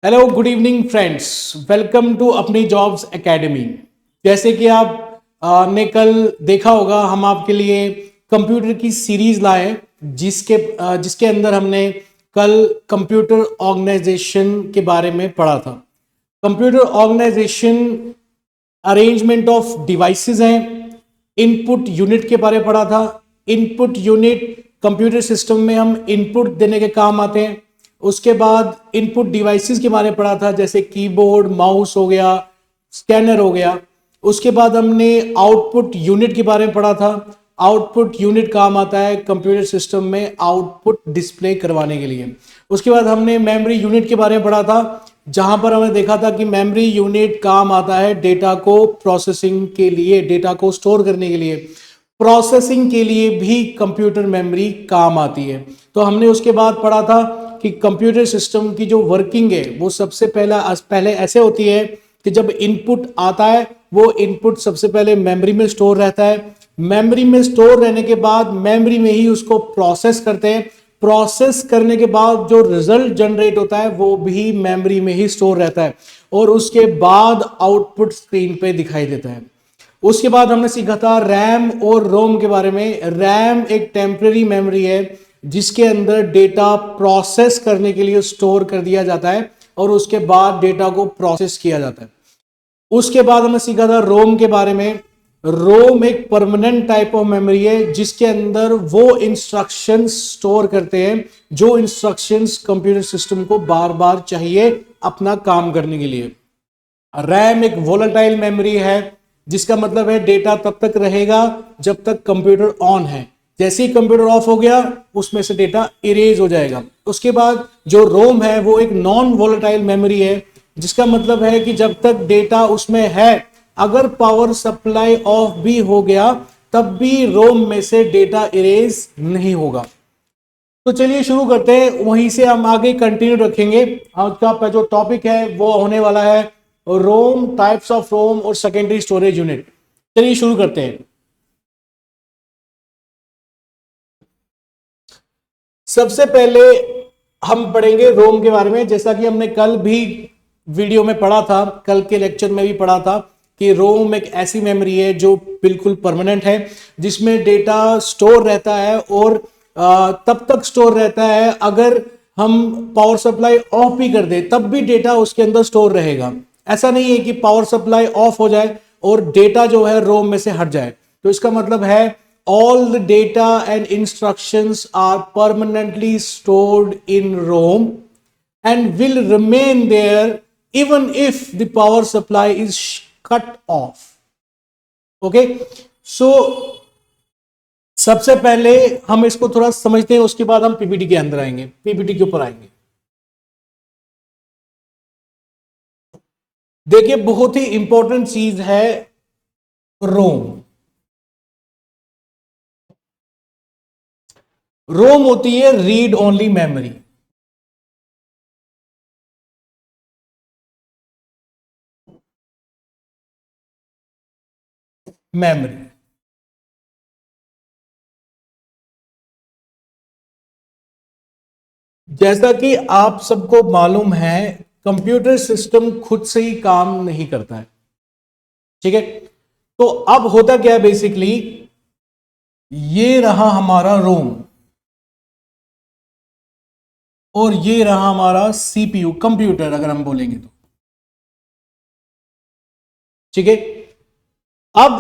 Hello good evening friends, welcome to अपनी jobs academy. जैसे कि आप ने कल देखा होगा, हम आपके लिए कंप्यूटर की सीरीज लाए जिसके अंदर हमने कल कंप्यूटर ऑर्गेनाइजेशन के बारे में पढ़ा था। Computer organization arrangement of devices हैं, इनपुट यूनिट के बारे में पढ़ा था। इनपुट यूनिट कंप्यूटर सिस्टम में हम इनपुट देने के काम आते हैं। उसके बाद इनपुट डिवाइसेस के बारे में पढ़ा था, जैसे कीबोर्ड, माउस हो गया, स्कैनर हो गया। उसके बाद हमने आउटपुट यूनिट के बारे में पढ़ा था। आउटपुट यूनिट काम आता है कंप्यूटर सिस्टम में आउटपुट डिस्प्ले करवाने के लिए। उसके बाद हमने मेमोरी यूनिट के बारे में पढ़ा था, जहां पर हमने देखा था कि मेमोरी यूनिट काम आता है डेटा को प्रोसेसिंग के लिए, डेटा को स्टोर करने के लिए। प्रोसेसिंग के लिए भी कंप्यूटर मेमोरी काम आती है। तो हमने उसके बाद पढ़ा था कि कंप्यूटर सिस्टम की जो वर्किंग है वो सबसे पहले ऐसे होती है कि जब इनपुट आता है वो इनपुट सबसे पहले मेमोरी में स्टोर रहता है। मेमोरी में स्टोर रहने के बाद मेमोरी में ही उसको प्रोसेस करते हैं। प्रोसेस करने के बाद जो रिजल्ट जनरेट होता है वो भी मेमोरी में ही स्टोर रहता है और उसके बाद आउटपुट स्क्रीन पे दिखाई देता है। उसके बाद हमने सीखा था रैम और रोम के बारे में। रैम एक टेम्परेरी मेमोरी है जिसके अंदर डेटा प्रोसेस करने के लिए स्टोर कर दिया जाता है और उसके बाद डेटा को प्रोसेस किया जाता है। उसके बाद हमने सीखा था रोम के बारे में। रोम एक परमानेंट टाइप ऑफ मेमोरी है जिसके अंदर वो इंस्ट्रक्शंस स्टोर करते हैं जो इंस्ट्रक्शंस कंप्यूटर सिस्टम को बार बार चाहिए अपना काम करने के लिए। रैम एक वोलेटाइल मेमोरी है जिसका मतलब है डेटा तब तक रहेगा जब तक कंप्यूटर ऑन है। जैसे ही कंप्यूटर ऑफ हो गया उसमें से डेटा इरेज हो जाएगा। उसके बाद जो रोम है वो एक नॉन वोलेटाइल मेमोरी है जिसका मतलब है कि जब तक डेटा उसमें है, अगर पावर सप्लाई ऑफ भी हो गया तब भी रोम में से डेटा इरेज नहीं होगा। तो चलिए शुरू करते हैं, वहीं से हम आगे कंटिन्यू रखेंगे। आज का जो टॉपिक है वो होने वाला है रोम, टाइप्स ऑफ रोम और सेकेंडरी स्टोरेज यूनिट। चलिए शुरू करते हैं। सबसे पहले हम पढ़ेंगे रोम के बारे में। जैसा कि हमने कल भी वीडियो में पढ़ा था, कल के लेक्चर में भी पढ़ा था कि रोम एक ऐसी मेमोरी है जो बिल्कुल परमानेंट है, जिसमें डेटा स्टोर रहता है और तब तक स्टोर रहता है अगर हम पावर सप्लाई ऑफ भी कर दे तब भी डेटा उसके अंदर स्टोर रहेगा। ऐसा नहीं है कि पावर सप्लाई ऑफ हो जाए और डेटा जो है रोम में से हट जाए। तो इसका मतलब है all the data and instructions are permanently stored in ROM and will remain there even if the power supply is cut off. Okay, so सबसे पहले हम इसको थोड़ा समझते हैं, उसके बाद हम पीपीटी के अंदर आएंगे, पीपीटी के ऊपर आएंगे। देखिए बहुत ही इंपॉर्टेंट चीज है रोम। रोम होती है रीड ओनली मेमोरी। मेमोरी जैसा कि आप सबको मालूम है कंप्यूटर सिस्टम खुद से ही काम नहीं करता है, ठीक है। तो अब होता क्या है, बेसिकली ये रहा हमारा रोम और ये रहा हमारा सीपीयू, कंप्यूटर अगर हम बोलेंगे तो, ठीक है। अब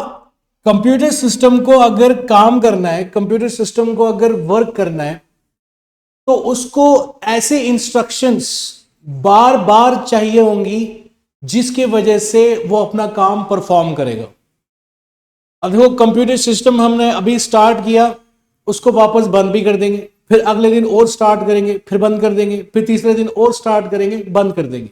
कंप्यूटर सिस्टम को अगर काम करना है, कंप्यूटर सिस्टम को अगर वर्क करना है तो उसको ऐसे इंस्ट्रक्शंस बार बार चाहिए होंगी जिसकी वजह से वो अपना काम परफॉर्म करेगा। अब देखो कंप्यूटर सिस्टम हमने अभी स्टार्ट किया, उसको वापस बंद भी कर देंगे, फिर अगले दिन और स्टार्ट करेंगे, फिर बंद कर देंगे, फिर तीसरे दिन और स्टार्ट करेंगे, बंद कर देंगे।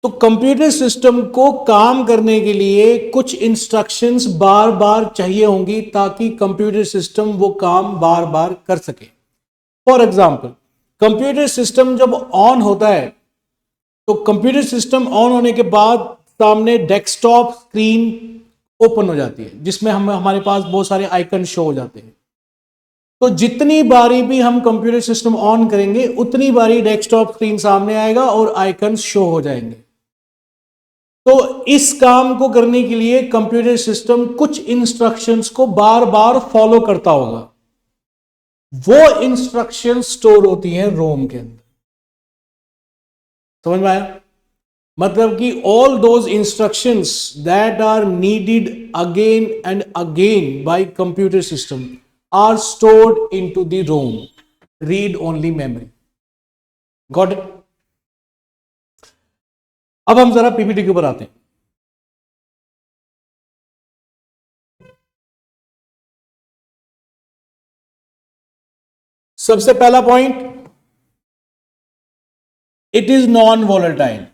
तो कंप्यूटर सिस्टम को काम करने के लिए कुछ इंस्ट्रक्शंस बार बार चाहिए होंगी ताकि कंप्यूटर सिस्टम वो काम बार बार कर सके। फॉर एग्जाम्पल कंप्यूटर सिस्टम जब ऑन होता है तो कंप्यूटर सिस्टम ऑन होने के बाद सामने डेस्कटॉप स्क्रीन ओपन हो जाती है जिसमें हम हमारे पास बहुत सारे आइकन शो हो जाते हैं। तो जितनी बारी भी हम कंप्यूटर सिस्टम ऑन करेंगे उतनी बारी डेस्कटॉप स्क्रीन सामने आएगा और आइकन शो हो जाएंगे। तो इस काम को करने के लिए कंप्यूटर सिस्टम कुछ इंस्ट्रक्शंस को बार बार फॉलो करता होगा। वो इंस्ट्रक्शन स्टोर होती हैं रोम के अंदर। समझ में आया? मतलब कि all those instructions that are needed again and again by computer system are stored into the ROM, read only memory. Got it? अब हम जरा पीपीटी के ऊपर आते हैं। सबसे पहला point, it is non volatile.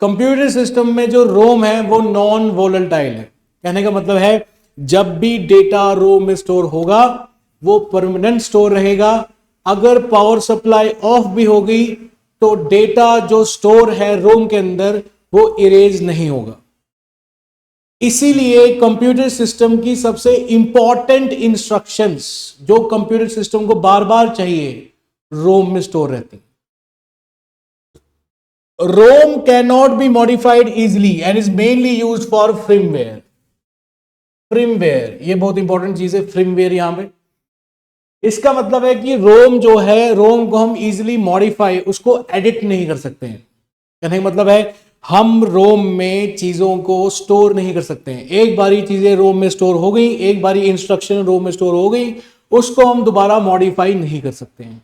Computer system में जो रोम है वो नॉन वॉलेटाइल है। कहने का मतलब है जब भी डेटा रोम में स्टोर होगा वो परमानेंट स्टोर रहेगा। अगर पावर सप्लाई ऑफ भी हो गई तो डेटा जो स्टोर है रोम के अंदर वो इरेज नहीं होगा। इसीलिए कंप्यूटर सिस्टम की सबसे इंपॉर्टेंट इंस्ट्रक्शंस जो कंप्यूटर सिस्टम को बार बार चाहिए रोम में स्टोर रहती। ROM can not be modified easily and is mainly used for firmware. Firmware ये बहुत इंपॉर्टेंट चीज है। फ्रीमवेयर यहां पे इसका मतलब है कि रोम जो है, रोम को हम इजिली मॉडिफाई, उसको एडिट नहीं कर सकते हैं। कहने का मतलब है हम रोम में चीजों को स्टोर नहीं कर सकते हैं। एक बारी चीजें रोम में स्टोर हो गई, एक बारी इंस्ट्रक्शन रोम में स्टोर हो गई, उसको हम दोबारा मॉडिफाई नहीं कर सकते हैं।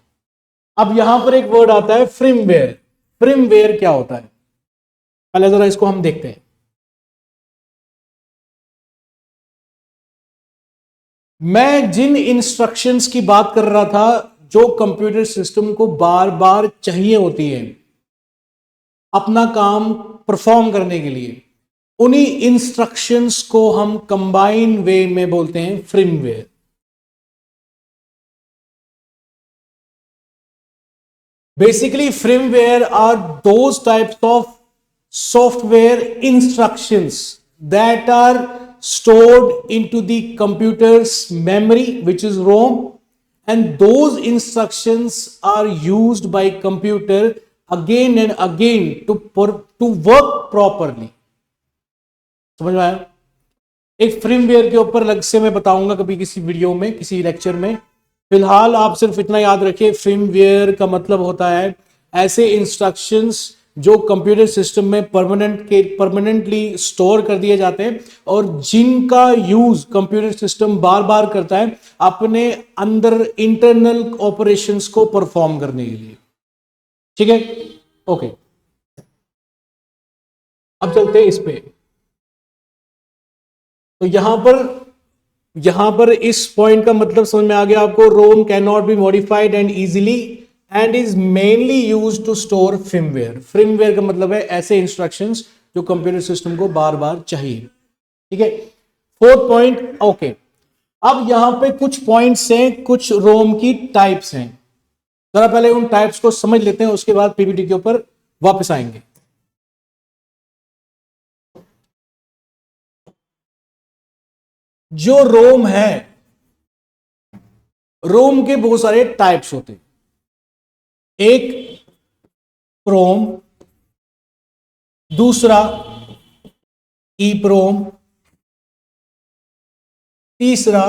अब यहां पर एक वर्ड आता है फ्रीमवेयर। फ्रीमवेयर क्या होता है पहले जरा इसको हम देखते हैं। मैं जिन इंस्ट्रक्शंस की बात कर रहा था जो कंप्यूटर सिस्टम को बार बार चाहिए होती है अपना काम परफॉर्म करने के लिए, उन्हीं इंस्ट्रक्शंस को हम कंबाइन वे में बोलते हैं फ्रीमवेयर। Basically, firmware are those types of software instructions that are stored into the computer's memory, which is ROM, and those instructions are used by computer again and again to work properly. समझ में आया? एक फ्रीमवेयर के ऊपर अलग से मैं बताऊंगा कभी किसी वीडियो में, किसी लेक्चर में। फिलहाल आप सिर्फ इतना याद रखिए, फ्रीमवेयर का मतलब होता है ऐसे इंस्ट्रक्शंस जो कंप्यूटर सिस्टम में परमानेंटली स्टोर कर दिए जाते हैं और जिनका यूज कंप्यूटर सिस्टम बार बार करता है अपने अंदर इंटरनल ऑपरेशंस को परफॉर्म करने के लिए। ठीक है? ओके, अब चलते हैं इस पे। तो यहां पर इस पॉइंट का मतलब समझ में आ गया आपको। ROM can not be modified and easily and is mainly used to store firmware। firmware का मतलब है ऐसे इंस्ट्रक्शंस जो कंप्यूटर सिस्टम को बार बार चाहिए। ठीक है? Fourth point, okay. अब यहां पे कुछ पॉइंट्स हैं, कुछ रोम की टाइप्स हैं। जरा पहले उन टाइप्स को समझ लेते हैं, उसके बाद पीपीटी के ऊपर वापस आएंगे। जो रोम है, रोम के बहुत सारे टाइप्स होते हैं। एक प्रोम, दूसरा ईप्रोम, तीसरा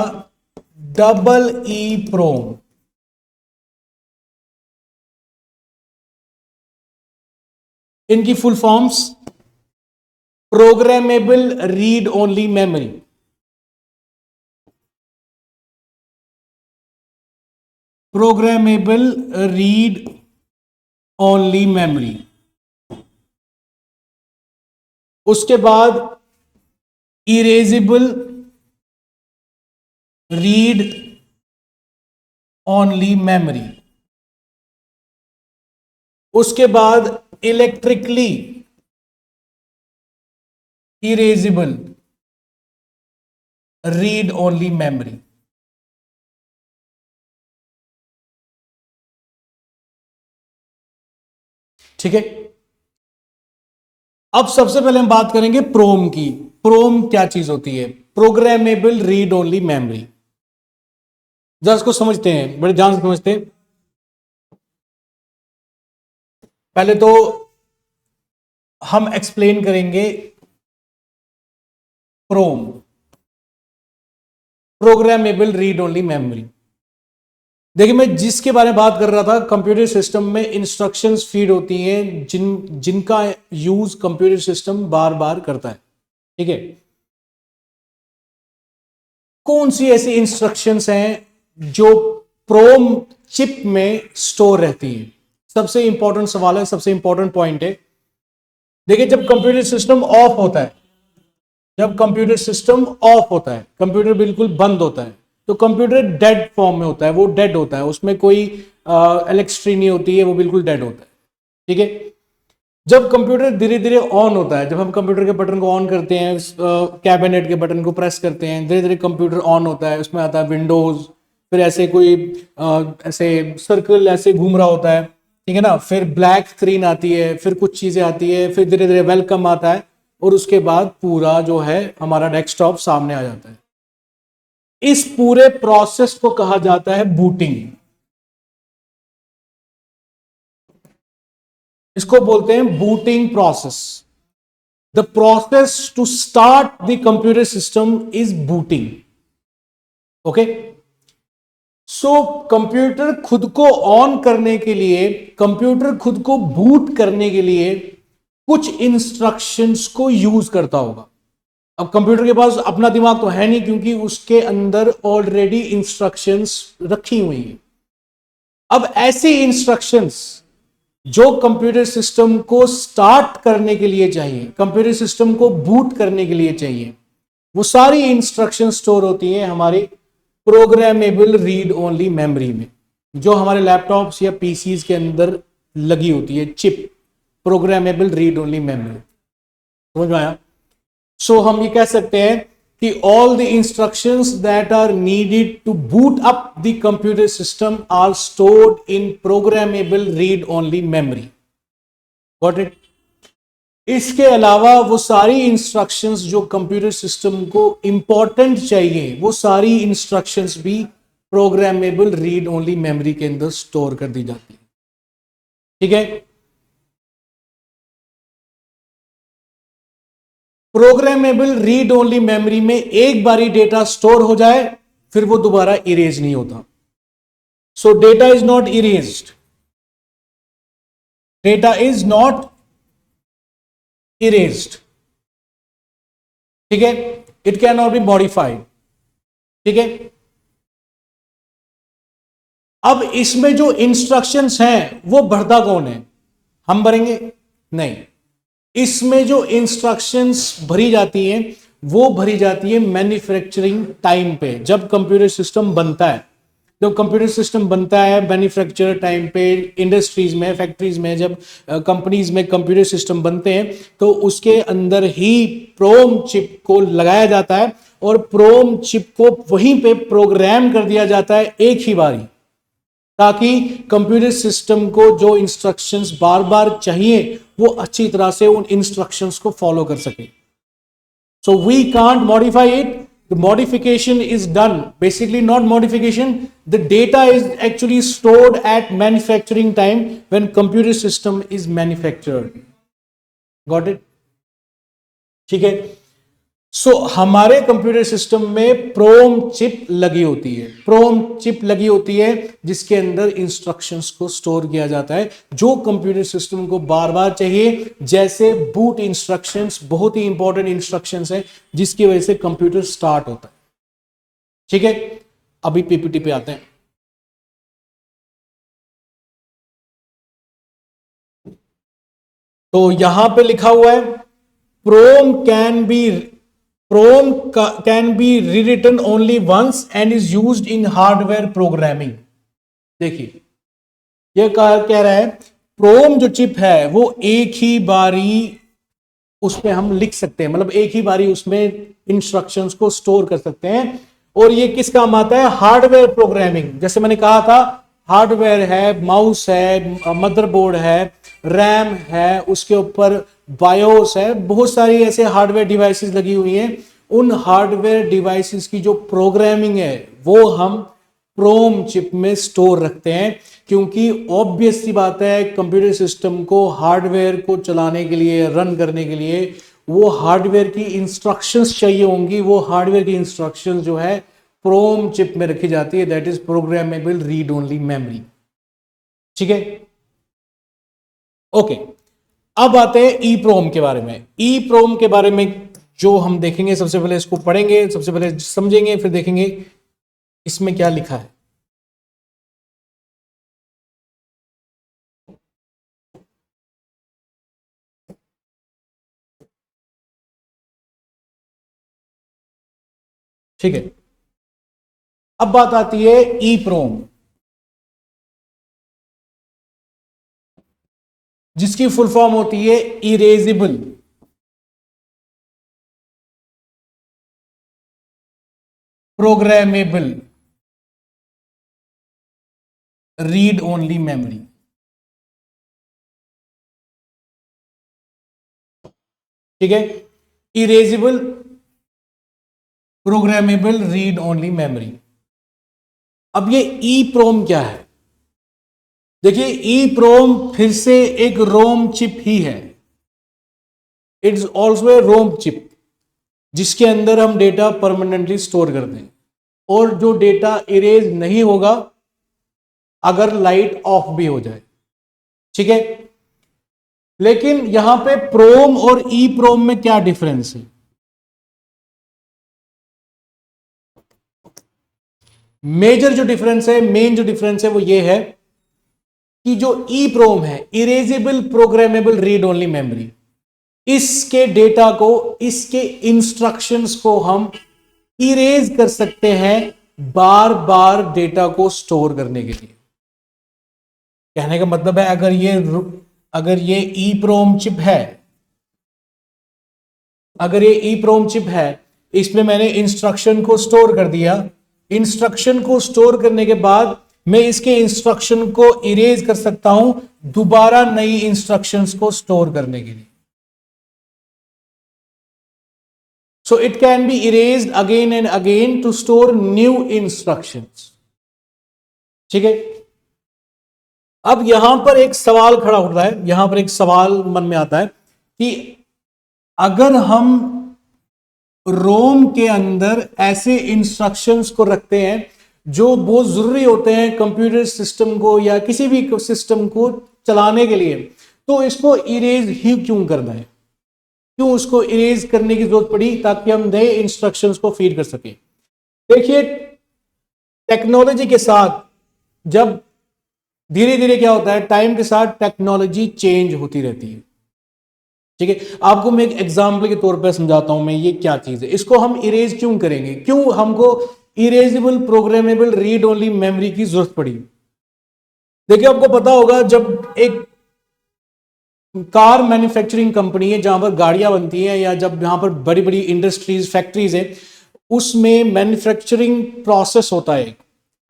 डबल ईप्रोम। इनकी full forms, programmable read only memory, programmable read only memory. उसके बाद इरेजेबल रीड ओनली मेमोरी। उसके बाद electrically erasable read only memory. ठीक है? अब सबसे पहले हम बात करेंगे प्रोम की। प्रोम क्या चीज होती है? Programmable read only memory. जरा इसको समझते हैं, बड़े ध्यान से समझते हैं। पहले तो हम एक्सप्लेन करेंगे प्रोम, प्रोग्रामेबल रीड ओनली मेमोरी। देखिए मैं जिसके बारे में बात कर रहा था, कंप्यूटर सिस्टम में इंस्ट्रक्शंस फीड होती हैं जिनका यूज कंप्यूटर सिस्टम बार बार करता है। ठीक है, कौन सी ऐसी इंस्ट्रक्शंस हैं जो प्रोम चिप में स्टोर रहती हैं? सबसे इंपॉर्टेंट सवाल है, सबसे इंपॉर्टेंट पॉइंट है। देखिए जब कंप्यूटर सिस्टम ऑफ होता है, जब कंप्यूटर सिस्टम ऑफ होता है, कंप्यूटर बिल्कुल बंद होता है, तो कंप्यूटर डेड फॉर्म में होता है, वो डेड होता है, उसमें कोई इलेक्ट्रिसिटी नहीं होती है, वो बिल्कुल डेड होता है। ठीक है, जब कंप्यूटर धीरे धीरे ऑन होता है, जब हम कंप्यूटर के बटन को ऑन करते हैं, कैबिनेट के बटन को प्रेस करते हैं, धीरे धीरे कंप्यूटर ऑन होता है, उसमें आता है विंडोज, फिर ऐसे कोई ऐसे सर्कल ऐसे घूम रहा होता है। ठीक है ना, फिर ब्लैक स्क्रीन आती है, फिर कुछ चीजें आती है, फिर धीरे धीरे वेलकम आता है, और उसके बाद पूरा जो है हमारा डेस्कटॉप सामने आ जाता है। इस पूरे प्रोसेस को कहा जाता है बूटिंग। इसको बोलते हैं booting process. The process to start the computer system is booting. Okay, so computer खुद को ऑन करने के लिए, कंप्यूटर खुद को बूट करने के लिए कुछ इंस्ट्रक्शंस को यूज करता होगा। अब कंप्यूटर के पास अपना दिमाग तो है नहीं, क्योंकि उसके अंदर ऑलरेडी इंस्ट्रक्शंस रखी हुई हैं। अब ऐसी इंस्ट्रक्शंस जो कंप्यूटर सिस्टम को स्टार्ट करने के लिए चाहिए, कंप्यूटर सिस्टम को बूट करने के लिए चाहिए, वो सारी इंस्ट्रक्शन स्टोर होती हैं हमारी प्रोग्रामेबल रीड ओनली मेमोरी में, जो हमारे लैपटॉप्स या पीसीज के अंदर लगी होती है chip, programmable read only memory. समझ में आया? सो हम ये कह सकते हैं कि all the instructions that are needed to boot up the computer system are stored in programmable read only memory. Got it? इसके अलावा वो सारी इंस्ट्रक्शंस जो कंप्यूटर सिस्टम को इंपॉर्टेंट चाहिए, वो सारी इंस्ट्रक्शंस भी प्रोग्रामेबल रीड ओनली मेमोरी के अंदर स्टोर कर दी जाती है। ठीक है, प्रोग्रामेबल रीड ओनली मेमोरी में एक बारी डेटा स्टोर हो जाए फिर वो दोबारा इरेज नहीं होता। सो data is not erased, data is not erased. ठीक है, it can not be modified. ठीक है, अब इसमें जो इंस्ट्रक्शंस हैं वो भरता कौन है? हम भरेंगे? नहीं, इसमें जो इंस्ट्रक्शंस भरी जाती हैं वो भरी जाती है मैन्युफैक्चरिंग टाइम पे। जब कंप्यूटर सिस्टम बनता है, जब कंप्यूटर सिस्टम बनता है मैन्युफैक्चर टाइम पे, इंडस्ट्रीज में, फैक्ट्रीज में, जब कंपनीज में कंप्यूटर सिस्टम बनते हैं तो उसके अंदर ही प्रोम चिप को लगाया जाता है और प्रोम चिप को वहीं पे प्रोग्राम कर दिया जाता है एक ही बारी, ताकि कंप्यूटर सिस्टम को जो इंस्ट्रक्शंस बार बार चाहिए वो अच्छी तरह से उन इंस्ट्रक्शंस को फॉलो कर सके। So we can't modify it, the modification is done, basically not modification, the data is actually stored at manufacturing time when computer system is manufactured. Got it? ठीक है, सो हमारे कंप्यूटर सिस्टम में प्रोम chip लगी होती है, प्रोम chip लगी होती है जिसके अंदर इंस्ट्रक्शंस को स्टोर किया जाता है जो कंप्यूटर सिस्टम को बार बार चाहिए। जैसे बूट इंस्ट्रक्शंस बहुत ही इंपॉर्टेंट इंस्ट्रक्शंस है जिसकी वजह से कंप्यूटर स्टार्ट होता है। ठीक है, अभी पीपीटी पे आते हैं। तो यहां पे लिखा हुआ है PROM can be rewritten only once and is used in hardware programming. देखिए यह कह रहा है प्रोम जो चिप है वो एक ही बारी उसमें हम लिख सकते हैं, मतलब एक ही बारी उसमें इंस्ट्रक्शंस को स्टोर कर सकते हैं। और ये किस काम आता है? Hardware programming. जैसे मैंने कहा था हार्डवेयर है, माउस है, मदरबोर्ड है, रैम है, उसके ऊपर बायोस है, बहुत सारी ऐसे हार्डवेयर डिवाइसेस लगी हुई हैं उन हार्डवेयर डिवाइसेस की जो प्रोग्रामिंग है वो हम प्रोम चिप में स्टोर रखते हैं, क्योंकि ऑब्वियस सी बात है कंप्यूटर सिस्टम को हार्डवेयर को चलाने के लिए, रन करने के लिए वो हार्डवेयर की इंस्ट्रक्शंस चाहिए होंगी। वो हार्डवेयर की इंस्ट्रक्शंस जो है प्रोम चिप में रखी जाती है, that is programmable read only memory. ठीक है, ओके। अब आते हैं ई प्रोम के बारे में। ई प्रोम के बारे में जो हम देखेंगे, सबसे पहले इसको पढ़ेंगे, सबसे पहले समझेंगे, फिर देखेंगे इसमें क्या लिखा है। ठीक है, अब बात आती है ई प्रोम, जिसकी फुल फॉर्म होती है erasable programmable read only memory. ठीक है, erasable programmable read only memory. अब ये ई प्रोम क्या है? देखिए, ई प्रोम फिर से एक रोम चिप ही है। It's also a ROM chip, जिसके अंदर हम डेटा परमानेंटली स्टोर करते हैं, और जो डेटा इरेज नहीं होगा अगर लाइट ऑफ भी हो जाए। ठीक है, लेकिन यहां पे प्रोम और ई प्रोम में क्या डिफरेंस है? मेजर जो डिफरेंस है, मेन जो डिफरेंस है वो ये है कि जो ई प्रोम है, erasable programmable read only memory, इसके डेटा को, इसके इंस्ट्रक्शंस को हम इरेज कर सकते हैं बार बार डेटा को स्टोर करने के लिए। कहने का मतलब है, अगर ये ई प्रोम चिप है, अगर ये ई प्रोम चिप है, इसमें मैंने इंस्ट्रक्शन को स्टोर कर दिया। इंस्ट्रक्शन को स्टोर करने के बाद मैं इसके इंस्ट्रक्शन को इरेज कर सकता हूं दोबारा नई इंस्ट्रक्शंस को स्टोर करने के लिए। So it can be erased again and again to store new instructions. ठीक है, अब यहां पर एक सवाल खड़ा उठ रहा है, यहां पर एक सवाल मन में आता है कि अगर हम रोम के अंदर ऐसे इंस्ट्रक्शंस को रखते हैं जो बहुत जरूरी होते हैं कंप्यूटर सिस्टम को या किसी भी सिस्टम को चलाने के लिए, तो इसको इरेज ही क्यों करना है? क्यों उसको इरेज करने की जरूरत पड़ी? ताकि हम नए इंस्ट्रक्शंस को फीड कर सकें। देखिए, टेक्नोलॉजी के साथ जब धीरे धीरे क्या होता है, टाइम के साथ टेक्नोलॉजी चेंज होती रहती है। ठीक है, आपको मैं एक एग्जांपल के तौर पर समझाता हूं मैं ये क्या चीज है। इसको हम इरेज क्यों करेंगे, क्यों हमको erasable programmable read only memory की जरूरत पड़ी? देखिए, आपको पता होगा जब एक कार मैन्युफैक्चरिंग कंपनी है जहां पर गाड़ियां बनती हैं, या जब यहां पर बड़ी बड़ी इंडस्ट्रीज, फैक्ट्रीज है, उसमें मैन्युफैक्चरिंग प्रोसेस होता है।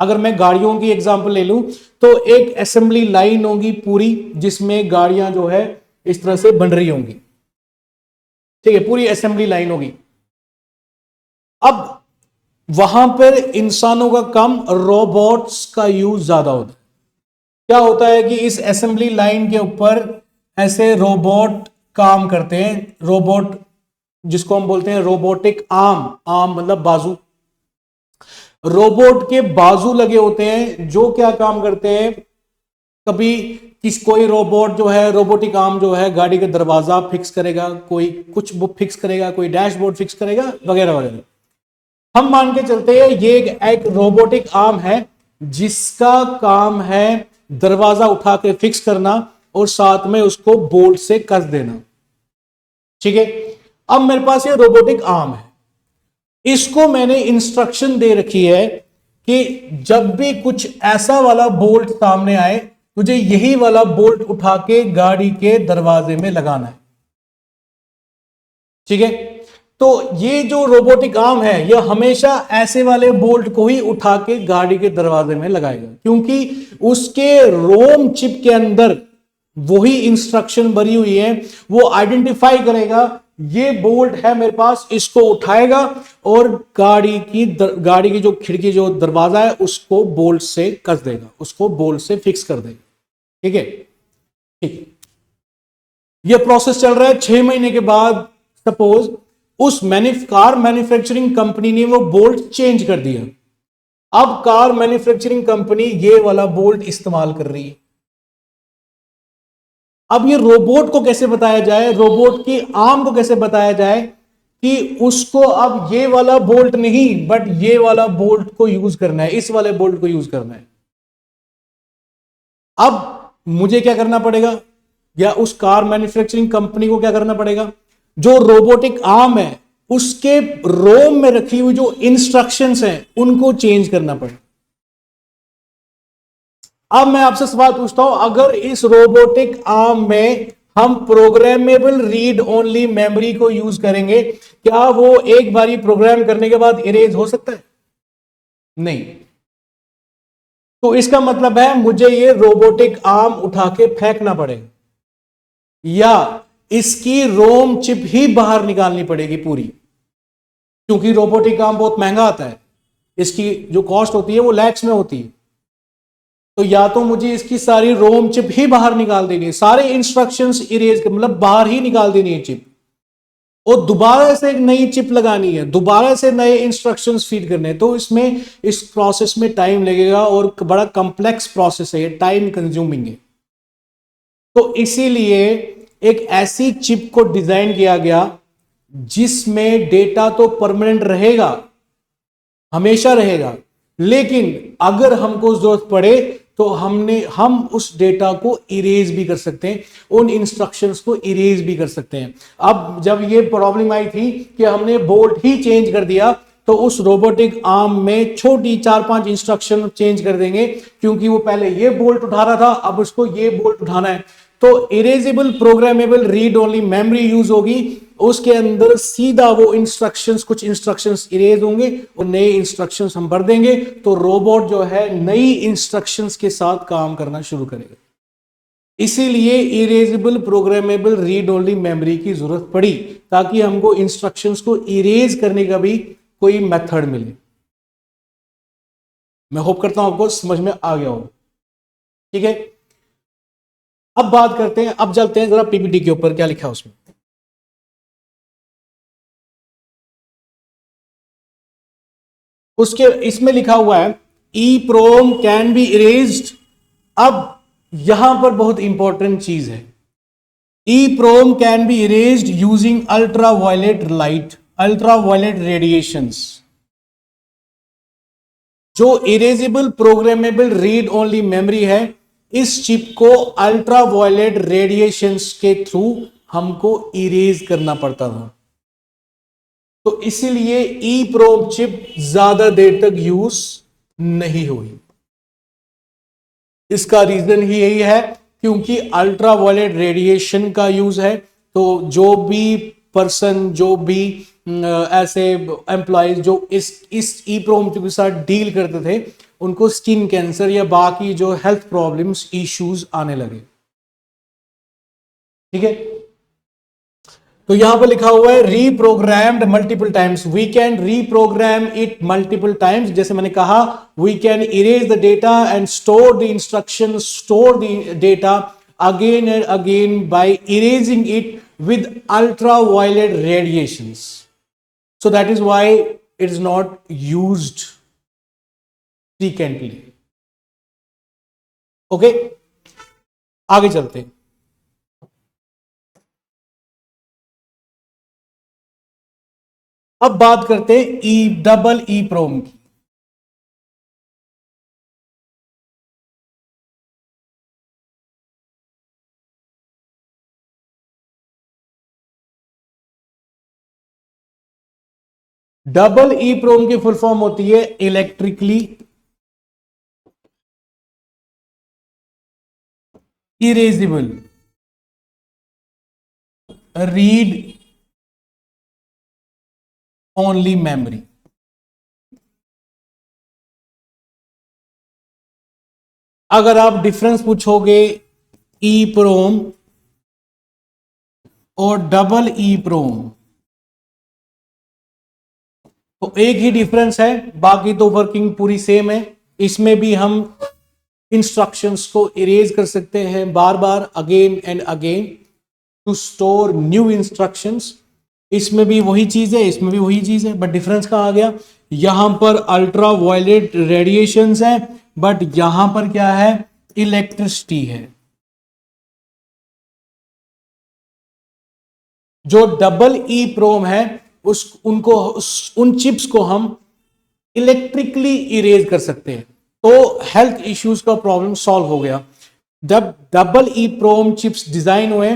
अगर मैं गाड़ियों की एग्जांपल ले लूं तो एक असेंबली लाइन होगी पूरी, जिसमें गाड़ियां जो है इस तरह से बन रही होंगी। ठीक है, पूरी असेंबली लाइन होगी। अब वहां पर इंसानों का कम, रोबोट्स का यूज ज्यादा होता है। क्या होता है कि इस असेंबली लाइन के ऊपर ऐसे रोबोट काम करते हैं। रोबोट जिसको हम बोलते हैं रोबोटिक आर्म मतलब बाजू। रोबोट के बाजू लगे होते हैं जो क्या काम करते हैं, कभी कोई रोबोट जो है, रोबोटिक आर्म जो है गाड़ी का दरवाजा फिक्स करेगा, कोई कुछ बुक फिक्स करेगा, कोई डैशबोर्ड फिक्स करेगा, वगैरह वगैरह। हम मान के चलते हैं ये एक रोबोटिक आर्म है जिसका काम है दरवाजा उठा के फिक्स करना और साथ में उसको बोल्ट से कस देना। ठीक है, अब मेरे पास ये रोबोटिक आर्म है, इसको मैंने इंस्ट्रक्शन दे रखी है कि जब भी कुछ ऐसा वाला बोल्ट सामने आए, तुझे यही वाला बोल्ट उठा के गाड़ी के दरवाजे में लगाना है। ठीक है, तो ये जो रोबोटिक आर्म है यह हमेशा ऐसे वाले बोल्ट को ही उठा के गाड़ी के दरवाजे में लगाएगा, क्योंकि उसके रोम चिप के अंदर वही इंस्ट्रक्शन भरी हुई है। वो आइडेंटिफाई करेगा ये बोल्ट है मेरे पास, इसको उठाएगा और गाड़ी की जो खिड़की जो दरवाजा है उसको बोल्ट से कस देगा, उसको बोल्ट से फिक्स कर देगा। ठीक है, ठीक। ये प्रोसेस चल रहा है। 6 महीने के बाद सपोज उस कार मैन्युफैक्चरिंग कंपनी ने वो बोल्ट चेंज कर दिया। अब कार मैन्युफैक्चरिंग कंपनी ये वाला बोल्ट इस्तेमाल कर रही है। अब ये रोबोट को कैसे बताया जाए, रोबोट की आर्म को कैसे बताया जाए कि उसको अब ये वाला बोल्ट नहीं बट ये वाला बोल्ट को यूज करना है, इस वाले बोल्ट को यूज करना है। अब मुझे क्या करना पड़ेगा, या उस कार मैन्युफैक्चरिंग कंपनी को क्या करना पड़ेगा, जो रोबोटिक आर्म है उसके रोम में रखी हुई जो इंस्ट्रक्शंस हैं उनको चेंज करना पड़ेगा। अब मैं आपसे सवाल पूछता हूं, अगर इस रोबोटिक आर्म में हम प्रोग्रामेबल रीड ओनली मेमोरी को यूज करेंगे, क्या वो एक बारी प्रोग्राम करने के बाद इरेज हो सकता है? नहीं। तो इसका मतलब है मुझे ये रोबोटिक आर्म उठा के फेंकना पड़ेगा, या इसकी रोम चिप ही बाहर निकालनी पड़ेगी पूरी, क्योंकि रोबोटिक आर्म बहुत महंगा आता है, इसकी जो कॉस्ट होती है वो लैक्स में होती है। तो या तो मुझे इसकी सारी रोम चिप ही बाहर निकाल देनी है, सारे इंस्ट्रक्शंस इरेज मतलब बाहर ही निकाल देनी है चिप, और दोबारा से एक नई चिप लगानी है, दोबारा से नए इंस्ट्रक्शंस फीड करने हैं। तो इसमें इस प्रोसेस में टाइम लगेगा और बड़ा कॉम्प्लेक्स प्रोसेस है, ये टाइम कंज्यूमिंग है। तो इसीलिए एक ऐसी चिप को डिजाइन किया गया जिसमें डेटा तो परमानेंट रहेगा, हमेशा रहेगा, लेकिन अगर हमको जरूरत पड़े तो हम उस डेटा को इरेज भी कर सकते हैं, उन इंस्ट्रक्शंस को इरेज भी कर सकते हैं। अब जब ये प्रॉब्लम आई थी कि हमने बोल्ट ही चेंज कर दिया, तो उस रोबोटिक आर्म में छोटी 4-5 इंस्ट्रक्शन चेंज कर देंगे, क्योंकि वो पहले ये बोल्ट उठा रहा था, अब उसको ये बोल्ट उठाना है। तो erasable programmable read only memory use होगी, उसके अंदर सीधा वो इंस्ट्रक्शंस, कुछ इंस्ट्रक्शंस इरेज होंगे और नए इंस्ट्रक्शंस हम भर देंगे, तो रोबोट जो है नई इंस्ट्रक्शंस के साथ काम करना शुरू करेगा। इसीलिए erasable programmable read only memory की जरूरत पड़ी, ताकि हमको इंस्ट्रक्शंस को इरेज करने का भी कोई मेथड मिले। मैं होप करता हूं आपको समझ में आ गया हो। ठीक है, अब बात करते हैं, अब चलते हैं जरा पीपीटी के ऊपर क्या लिखा है उसमें। उसके इसमें लिखा हुआ है ई प्रोम कैन बी इरेज्ड। अब यहां पर बहुत इंपॉर्टेंट चीज है, ई प्रोम can be erased using ultraviolet light, ultraviolet radiations. जो erasable programmable read only memory है, इस चिप को अल्ट्रा वायलेट रेडिएशंस के थ्रू हमको इरेज करना पड़ता था। तो इसीलिए ई प्रोम चिप ज्यादा देर तक यूज नहीं हुई। इसका रीजन ही यही है, क्योंकि अल्ट्रा वायलेट रेडिएशन का यूज है। तो जो भी पर्सन, जो भी ऐसे एम्प्लॉयज जो इस ई प्रोम चिप के साथ डील करते थे, उनको स्किन कैंसर या बाकी जो हेल्थ प्रॉब्लम्स, इश्यूज आने लगे। ठीक है, तो यहां पर लिखा हुआ है reprogrammed multiple times, we can reprogram it multiple times. जैसे मैंने कहा, we can erase the data and store the instruction, store the data again and again by erasing it with ultraviolet radiations. So that is why it is not used frequently. Okay, आगे चलते हैं। अब बात करते हैं double E प्रोम की। Double E प्रोम की full form होती है electrically erasable read only memory. अगर आप डिफरेंस पूछोगे ई प्रोम और डबल ई प्रोम, तो एक ही डिफरेंस है, बाकी तो वर्किंग पूरी सेम है। इसमें भी हम इंस्ट्रक्शंस को इरेज कर सकते हैं बार बार, again and again, to store new instructions. इसमें भी वही चीज है, इसमें भी वही चीज है, बट डिफरेंस कहां आ गया? यहां पर अल्ट्रा वायलेट रेडिएशंस है, बट यहां पर क्या है? इलेक्ट्रिसिटी है। जो डबल ई प्रोम है, उन चिप्स को हम इलेक्ट्रिकली इरेज कर सकते हैं। तो हेल्थ इश्यूज का प्रॉब्लम सॉल्व हो गया। जब डबल ई प्रोम चिप्स डिजाइन हुए,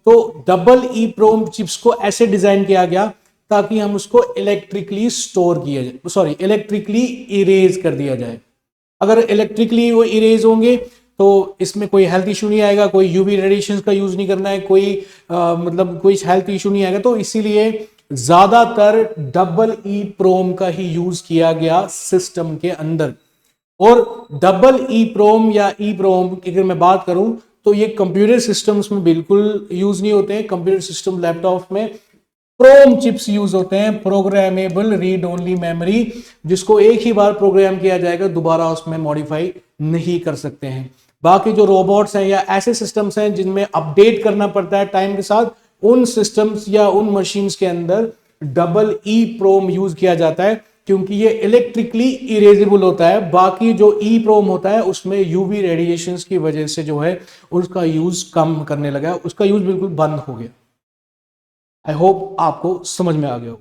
तो डबल ई प्रोम चिप्स को ऐसे डिजाइन किया गया ताकि हम उसको इलेक्ट्रिकली स्टोर किया जाए, सॉरी इलेक्ट्रिकली इरेज कर दिया जाए। अगर इलेक्ट्रिकली वो इरेज होंगे तो इसमें कोई हेल्थ इशू नहीं आएगा, कोई यूवी रेडिएशन का यूज नहीं करना है, कोई मतलब कोई हेल्थ इशू नहीं आएगा। तो इसीलिए ज्यादातर डबल ई प्रोम का ही यूज किया गया सिस्टम के अंदर। और डबल ई प्रोम या ई प्रोम की अगर मैं बात करूं तो ये कंप्यूटर सिस्टम्स में बिल्कुल यूज नहीं होते हैं। कंप्यूटर सिस्टम लैपटॉप में प्रोम चिप्स यूज होते हैं, प्रोग्रामेबल रीड ओनली मेमोरी, जिसको एक ही बार प्रोग्राम किया जाएगा, दोबारा उसमें मॉडिफाई नहीं कर सकते हैं। बाकी जो रोबोट्स हैं या ऐसे सिस्टम्स हैं जिनमें अपडेट करना पड़ता है टाइम के साथ, उन सिस्टम्स या उन मशीन्स के अंदर डबल ई प्रोम यूज किया जाता है, क्योंकि ये इलेक्ट्रिकली इरेजेबल होता है। बाकी जो ई प्रोम होता है उसमें यूवी रेडिएशंस की वजह से जो है उसका यूज कम करने लगा, उसका यूज बिल्कुल बंद हो गया। आई होप आपको समझ में आ गया हो।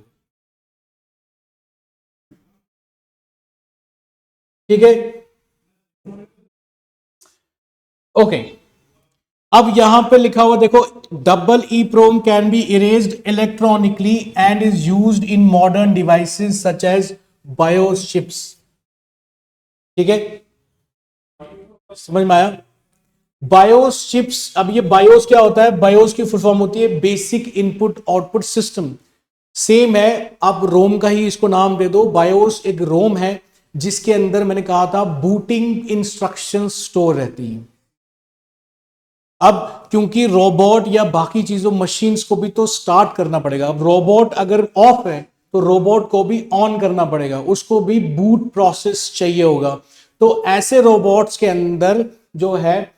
ठीक है, ओके। अब यहां पे लिखा हुआ देखो, double E prom can be erased electronically and is used in modern devices such as BIOS chips. ठीक है, समझ में आया? बायोस चिप्स, अब ये बायोस क्या होता है? बायोस की फुल फॉर्म होती है basic input output system. Same है, आप रोम का ही इसको नाम दे दो। बायोस एक रोम है जिसके अंदर मैंने कहा था बूटिंग इंस्ट्रक्शन स्टोर रहती हैं। अब क्योंकि रोबोट या बाकी चीजों मशीन्स को भी तो स्टार्ट करना पड़ेगा। अब रोबोट अगर ऑफ है तो रोबोट को भी ऑन करना पड़ेगा, उसको भी बूट प्रोसेस चाहिए होगा। तो ऐसे रोबोट्स के अंदर जो है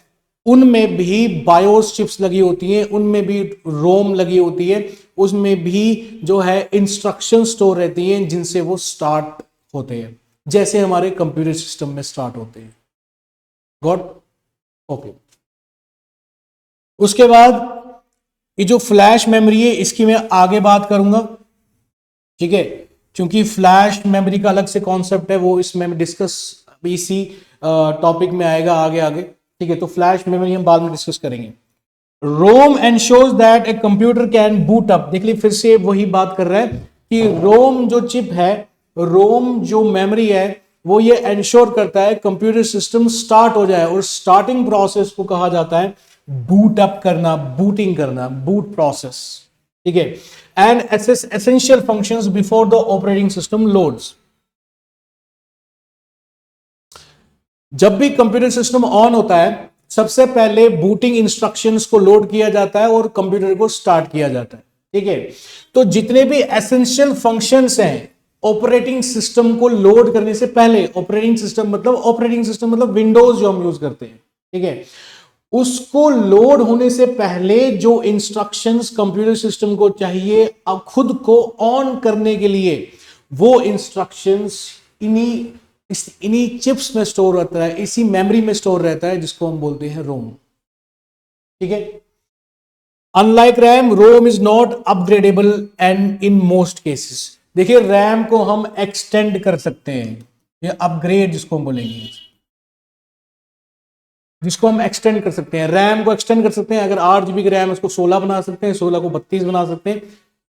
उनमें भी बायोस चिप्स लगी होती हैं, उनमें भी रोम लगी होती है, उसमें भी जो है इंस्ट्रक्शन स्टोर रहती हैं जिनसे वो स्टार्ट होते हैं, जैसे हमारे कंप्यूटर सिस्टम में स्टार्ट होते हैं। गॉट? ओके। उसके बाद ये जो फ्लैश मेमोरी है इसकी मैं आगे बात करूंगा। ठीक है, क्योंकि फ्लैश मेमोरी का अलग से कॉन्सेप्ट है, वो इसमें डिस्कस इसी टॉपिक में आएगा आगे आगे। ठीक है, तो फ्लैश मेमोरी हम बाद में डिस्कस करेंगे। ROM ensures that a computer can boot up. देख ली, फिर से वही बात कर रहा है कि रोम जो चिप है, रोम जो मेमोरी है, वो ये एंश्योर करता है कंप्यूटर सिस्टम स्टार्ट हो जाए, और स्टार्टिंग प्रोसेस को कहा जाता है बूट अप करना, बूटिंग करना, बूट प्रोसेस। ठीक है, and essential functions before the operating system loads. जब भी कंप्यूटर सिस्टम ऑन होता है, सबसे पहले बूटिंग इंस्ट्रक्शंस को लोड किया जाता है और कंप्यूटर को स्टार्ट किया जाता है। ठीक है, तो जितने भी एसेंशियल फंक्शंस हैं ऑपरेटिंग सिस्टम को लोड करने से पहले, ऑपरेटिंग सिस्टम मतलब विंडोज जो हम यूज करते हैं, ठीक है, उसको लोड होने से पहले जो इंस्ट्रक्शंस कंप्यूटर सिस्टम को चाहिए अब खुद को ऑन करने के लिए, वो इंस्ट्रक्शंस इन्हीं चिप्स में स्टोर रहता है, इसी मेमोरी में स्टोर रहता है, जिसको हम बोलते हैं रोम। ठीक है, unlike RAM, ROM is not upgradeable and in most cases. देखिए, रैम को हम एक्सटेंड कर सकते हैं, ये अपग्रेड जिसको हम बोलेंगे, जिसको हम एक्सटेंड कर सकते हैं, रैम को एक्सटेंड कर सकते हैं। अगर 8 GB की रैम है उसको 16 बना सकते हैं, 16 को 32 बना सकते हैं।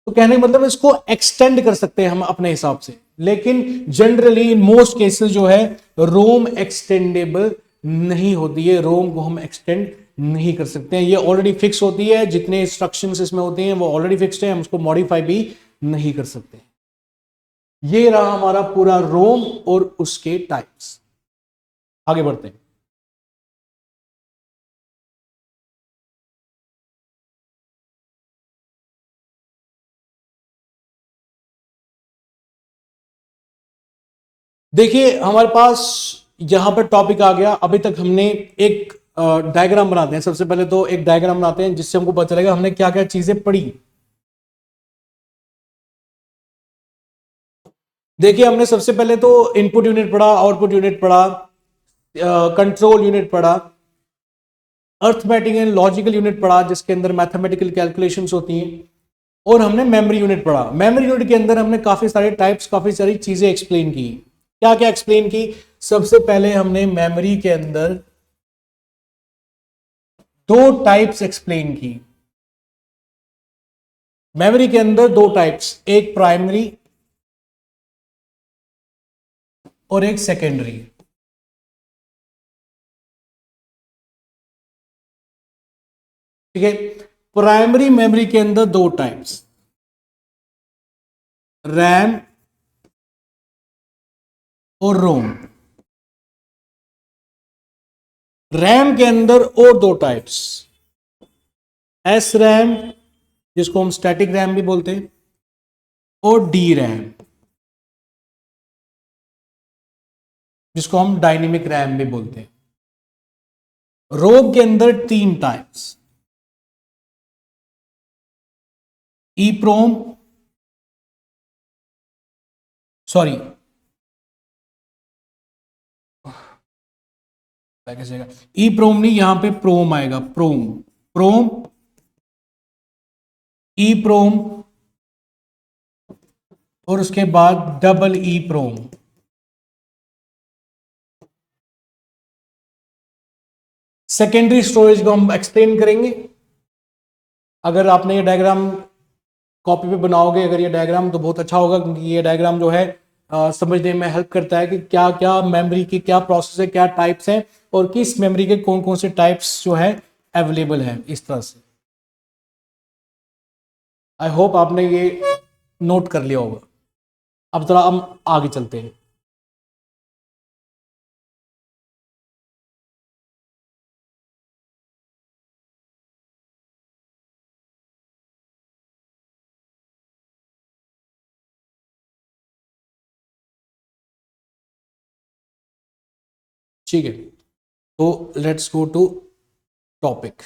तो कहने का मतलब इसको एक्सटेंड कर सकते हैं हम अपने हिसाब से, लेकिन जनरली इन मोस्ट केसेस जो है रोम एक्सटेंडेबल नहीं होती है, रोम को हम एक्सटेंड नहीं कर सकते हैं, ये ऑलरेडी फिक्स होती है, जितने इंस्ट्रक्शंस इसमें होते हैं वो ऑलरेडी फिक्स्ड है, हम उसको मॉडिफाई भी नहीं कर सकते। ये रहा हमारा पूरा रोम और उसके टाइप्स। आगे बढ़ते हैं। देखिए हमारे पास यहां पर टॉपिक आ गया। अभी तक हमने एक डायग्राम बनाते हैं। सबसे पहले तो एक डायग्राम बनाते हैं जिससे हमको पता चलेगा हमने क्या क्या चीजें पढ़ी। देखिए हमने सबसे पहले तो इनपुट यूनिट पढ़ा, आउटपुट यूनिट पढ़ा, कंट्रोल यूनिट पढ़ा, अर्थमेटिक एंड लॉजिकल यूनिट पढ़ा जिसके अंदर मैथमेटिकल कैलकुलेशंस होती हैं, और हमने मेमोरी यूनिट पढ़ा। मेमोरी यूनिट के अंदर हमने काफी सारे टाइप्स, काफी सारी चीजें एक्सप्लेन की। क्या क्या एक्सप्लेन की? सबसे पहले हमने मेमोरी के अंदर दो टाइप्स एक्सप्लेन की। मेमोरी के अंदर दो टाइप्स, एक प्राइमरी और एक सेकेंडरी। ठीक है, प्राइमरी मेमोरी के अंदर दो टाइप्स, रैम और रोम। रैम के अंदर और दो टाइप्स, एस रैम जिसको हम स्टैटिक रैम भी बोलते हैं, और डी रैम जिसको हम डायनेमिक रैम भी बोलते हैं। रोम के अंदर तीन टाइप्स, ईप्रोम, सॉरी कैसे, ई प्रोम नहीं, यहां पे प्रोम आएगा, प्रोम, प्रोम, ई प्रोम और उसके बाद डबल ई प्रोम। सेकेंडरी स्टोरेज को हम एक्सप्लेन करेंगे। अगर आपने ये डायग्राम कॉपी पे बनाओगे, अगर ये डायग्राम, तो बहुत अच्छा होगा, क्योंकि ये डायग्राम जो है समझने में हेल्प करता है कि क्या क्या मेमोरी की क्या प्रोसेस है, क्या टाइप्स हैं, और किस मेमोरी के कौन कौन से टाइप्स जो है अवेलेबल है। इस तरह से आई होप आपने ये नोट कर लिया होगा। अब जरा हम आगे चलते हैं। ठीक है, तो let's go to topic.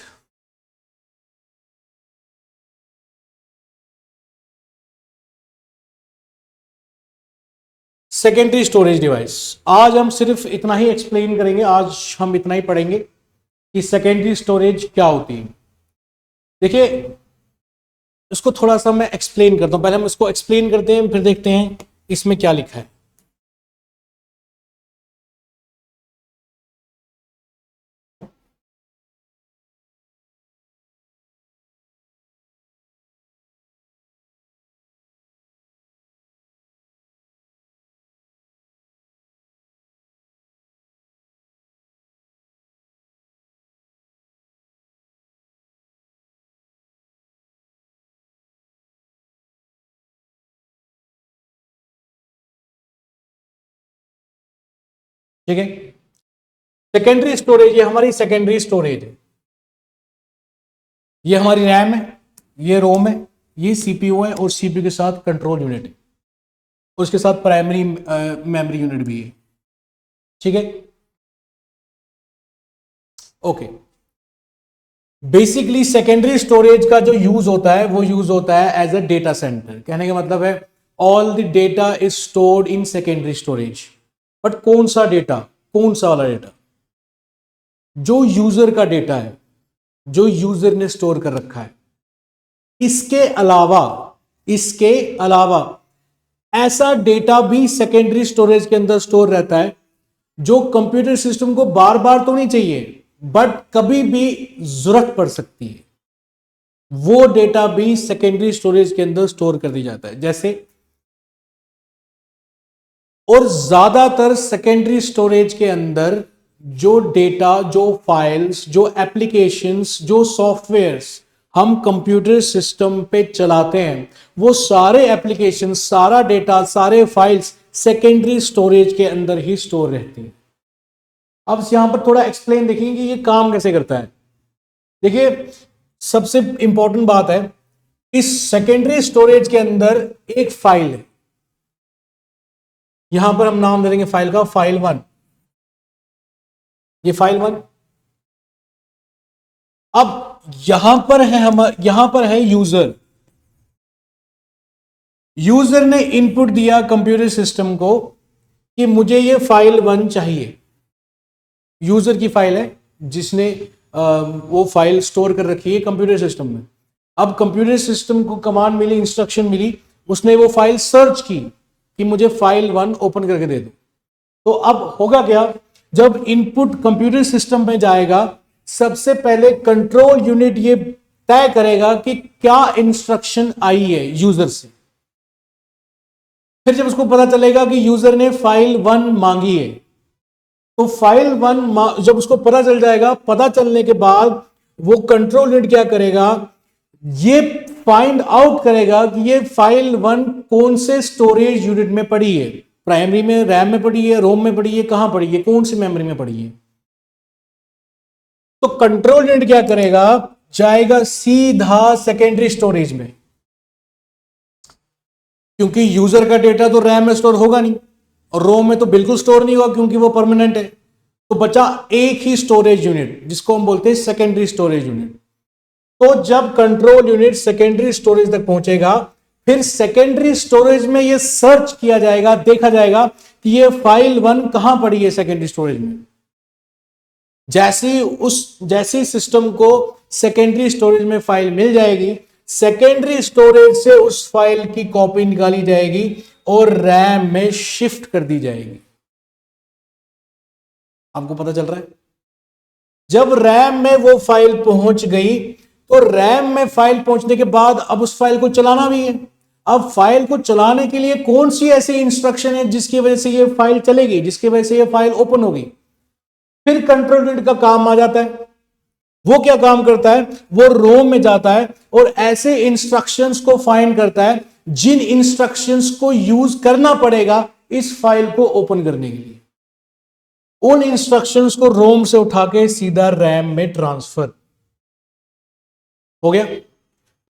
Secondary storage device, आज हम सिर्फ इतना ही एक्सप्लेन करेंगे। आज हम इतना ही पढ़ेंगे कि सेकेंडरी स्टोरेज क्या होती है। देखिए इसको थोड़ा सा मैं एक्सप्लेन करता हूं। पहले हम इसको एक्सप्लेन करते हैं, फिर देखते हैं इसमें क्या लिखा है। ठीक है, सेकेंडरी स्टोरेज, ये हमारी सेकेंडरी स्टोरेज है। ये हमारी रैम है, ये रोम है, ये सीपीयू है, और सीपीयू के साथ कंट्रोल यूनिट है, उसके साथ प्राइमरी मेमोरी यूनिट भी है। ठीक है, ओके। बेसिकली सेकेंडरी स्टोरेज का जो यूज होता है वो यूज होता है एज अ डेटा सेंटर। कहने का मतलब है all the data is stored in secondary storage. But कौन सा डेटा? कौन सा वाला डेटा? जो यूजर का डेटा है, जो यूजर ने स्टोर कर रखा है। इसके अलावा, इसके अलावा ऐसा डेटा भी सेकेंडरी स्टोरेज के अंदर स्टोर रहता है जो कंप्यूटर सिस्टम को बार बार तो नहीं चाहिए, बट कभी भी जरूरत पड़ सकती है। वो डेटा भी सेकेंडरी स्टोरेज के अंदर स्टोर कर दिया जाता है। जैसे, और ज्यादातर सेकेंडरी स्टोरेज के अंदर जो डेटा, जो फाइल्स, जो एप्लीकेशंस, जो सॉफ्टवेयर्स हम कंप्यूटर सिस्टम पे चलाते हैं, वो सारे एप्लीकेशन, सारा डेटा, सारे फाइल्स सेकेंडरी स्टोरेज के अंदर ही स्टोर रहती हैं। अब यहां पर थोड़ा एक्सप्लेन देखेंगे कि ये काम कैसे करता है। देखिए सबसे इंपॉर्टेंट बात है, इस सेकेंडरी स्टोरेज के अंदर एक फाइल है। यहां पर हम नाम दे देंगे फाइल का फाइल 1, ये फाइल 1। अब यहां पर है यूजर। यूजर ने इनपुट दिया कंप्यूटर सिस्टम को कि मुझे ये फाइल 1 चाहिए। यूजर की फाइल है जिसने वो फाइल स्टोर कर रखी है कंप्यूटर सिस्टम में। अब कंप्यूटर सिस्टम को कमांड मिली, इंस्ट्रक्शन मिली, उसने वो फाइल सर्च की कि मुझे फाइल 1 ओपन करके दे दो। तो अब होगा क्या, जब इनपुट कंप्यूटर सिस्टम में जाएगा, सबसे पहले कंट्रोल यूनिट ये तय करेगा कि क्या इंस्ट्रक्शन आई है यूजर से। फिर जब उसको पता चलेगा कि यूजर ने फाइल 1 मांगी है, तो फाइल 1 जब उसको पता चल जाएगा, पता चलने के बाद वो कंट्रोल यूनिट क्या करेगा, ये फाइंड आउट करेगा कि ये फाइल 1 कौन से स्टोरेज यूनिट में पड़ी है, प्राइमरी में, रैम में पड़ी है, रोम में पड़ी है, कहां पड़ी है, कौन सी मेमोरी में पड़ी है। तो कंट्रोल यूनिट क्या करेगा, जाएगा सीधा सेकेंडरी स्टोरेज में, क्योंकि यूजर का डेटा तो रैम में स्टोर होगा नहीं और रोम में तो बिल्कुल स्टोर नहीं होगा क्योंकि वो परमानेंट है। तो बचा एक ही स्टोरेज यूनिट जिसको हम बोलते हैं सेकेंडरी स्टोरेज यूनिट। तो जब कंट्रोल यूनिट सेकेंडरी स्टोरेज तक पहुंचेगा, फिर सेकेंडरी स्टोरेज में यह सर्च किया जाएगा, देखा जाएगा कि ये फाइल 1 कहां पड़ी है सेकेंडरी स्टोरेज में। जैसे सिस्टम को सेकेंडरी स्टोरेज में फाइल मिल जाएगी, सेकेंडरी स्टोरेज से उस फाइल की कॉपी निकाली जाएगी और रैम में शिफ्ट कर दी जाएगी। आपको पता चल रहा है? जब रैम में वो फाइल पहुंच गई, तो रैम में फाइल पहुंचने के बाद अब उस फाइल को चलाना भी है। अब फाइल को चलाने के लिए कौन सी ऐसी इंस्ट्रक्शन है जिसकी वजह से ये फाइल चलेगी, जिसकी वजह से ये फाइल ओपन होगी। फिर कंट्रोल यूनिट का काम आ जाता है। वो क्या काम करता है, वो रोम में जाता है और ऐसे इंस्ट्रक्शंस को फाइंड करता है जिन इंस्ट्रक्शंस को यूज करना पड़ेगा इस फाइल को ओपन करने के लिए। उन इंस्ट्रक्शंस को रोम से उठा के सीधा रैम में ट्रांसफर हो गया।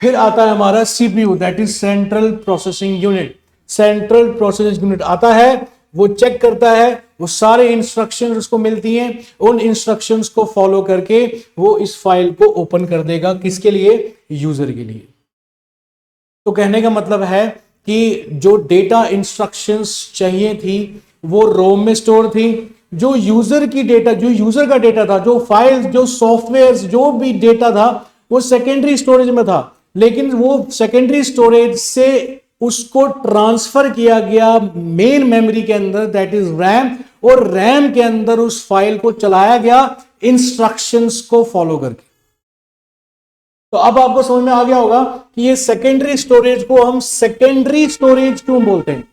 फिर आता है हमारा CPU, that is central processing unit. Central processing unit आता है, वो चेक करता है, वो सारे इंस्ट्रक्शंस उसको मिलती हैं, उन इंस्ट्रक्शंस को फॉलो करके वो इस फाइल को ओपन कर देगा। किसके लिए? यूजर के लिए। तो कहने का मतलब है कि जो डेटा इंस्ट्रक्शंस चाहिए थी वो रोम में स्टोर थी, जो यूजर की डेटा, जो यूजर का डेटा था, जो फाइल्स, जो सॉफ्टवेयर, जो भी डेटा था वो सेकेंडरी स्टोरेज में था, लेकिन वो सेकेंडरी स्टोरेज से उसको ट्रांसफर किया गया मेन मेमोरी के अंदर, दैट इज रैम, और रैम के अंदर उस फाइल को चलाया गया इंस्ट्रक्शंस को फॉलो करके। तो अब आपको समझ में आ गया होगा कि ये सेकेंडरी स्टोरेज को हम सेकेंडरी स्टोरेज क्यों बोलते हैं,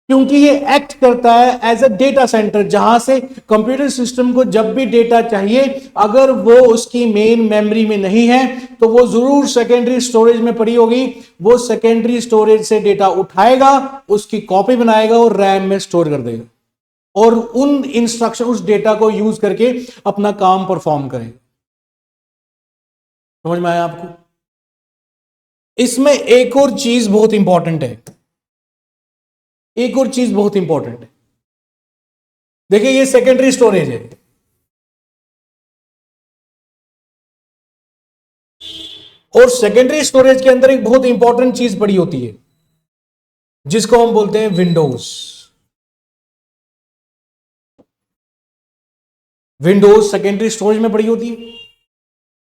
क्योंकि ये एक्ट करता है एज अ डेटा सेंटर, जहां से कंप्यूटर सिस्टम को जब भी डेटा चाहिए, अगर वो उसकी मेन मेमोरी में नहीं है तो वो जरूर सेकेंडरी स्टोरेज में पड़ी होगी। वो सेकेंडरी स्टोरेज से डेटा उठाएगा, उसकी कॉपी बनाएगा और रैम में स्टोर कर देगा और उन इंस्ट्रक्शन, उस डेटा को यूज करके अपना काम परफॉर्म करेगा। समझ में आया आपको? इसमें एक और चीज बहुत इंपॉर्टेंट है, एक और चीज बहुत इंपॉर्टेंट है। देखिए ये सेकेंडरी स्टोरेज है, और सेकेंडरी स्टोरेज के अंदर एक बहुत इंपॉर्टेंट चीज पड़ी होती है जिसको हम बोलते हैं विंडोज। विंडोज सेकेंडरी स्टोरेज में पड़ी होती है।